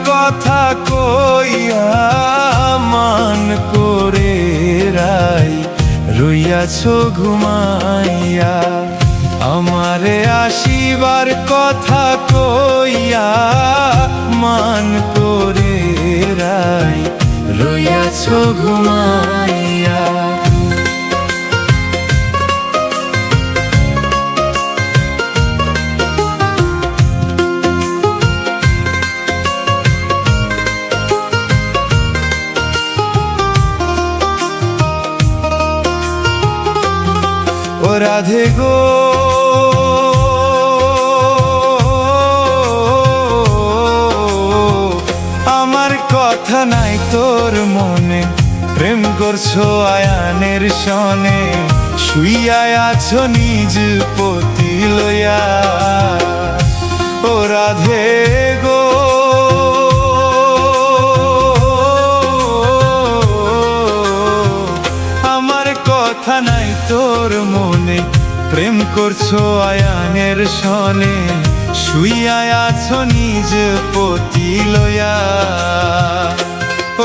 কথা কইয়া মান করে রাই রইয়াছো ঘুমাইয়া। আমারে আসিবার কথা কইয়া মান করে রাই রইয়াছো ঘুমাইয়া। ও রাধে গো, আমার কথা নাই তোর মনে, প্রেম করছো আয়ানের সনে, শুইয়া আছো নিজ পতি লইয়া। ও রাধে গো, আমার কথা নাই তোর মনে, প্রেম করছো আয়ানের সনে, শুইয়া আছো নিজ পতি লইয়া।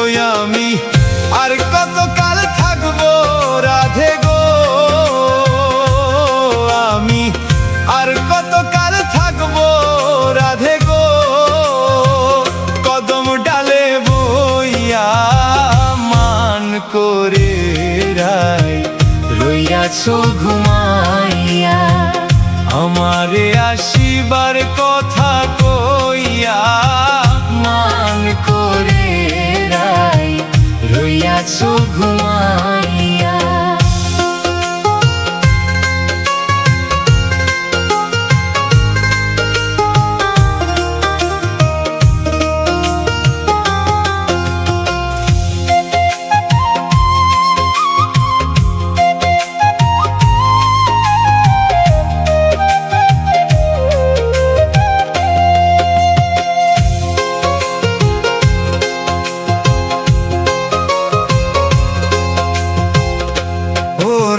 ওই আমি আর কতকাল থাকবো রাধে গো, আমি আর কতকাল থাকবো রাধে গো, কদম ডালে বইয়া মান করে রাই রইয়াছো ঘুমাইয়া। আমারে আসিবার কথা কইয়া মান করে রাই রইয়াছো ঘুমাইয়া।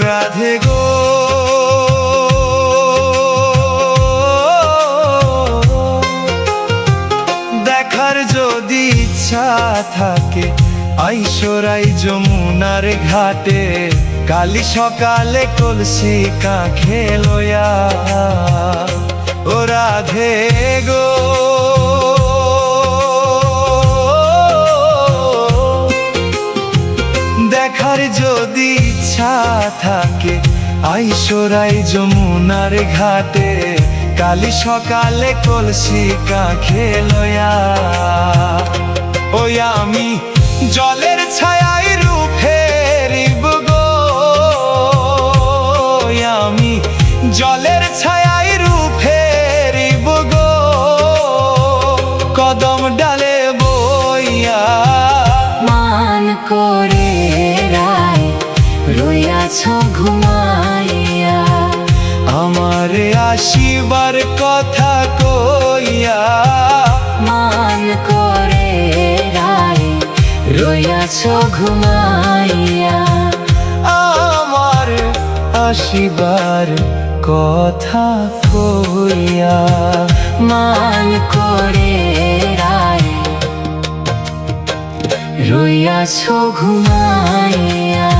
রাধে গো, দেখার যদি ইচ্ছা থাকে আইসরাই যমুনার ঘাটে, কালি সকালে কলসি কাঁখে লইয়া। ও রাধে গো, দেখার যদি ইচ্ছা থাকে আইসরাই যমুনার ঘাটে, কালি সকালে কলসি কাঁখে লইয়া। ওই আমি জলের ছায়ায় রূপ হেরিব গো, আমি জলের ছায়ায় রূপ হেরিব গো, কদম ডালে বইয়া মান করে রাই রইয়াছো ঘুমাইয়া। আমারে আসিবার কথা কইয়া মান করে রাই রইয়াছো ঘুমাইয়া। আমার আসিবার কথা কইয়া মান করে রাই রইয়াছো ঘুমাইয়া।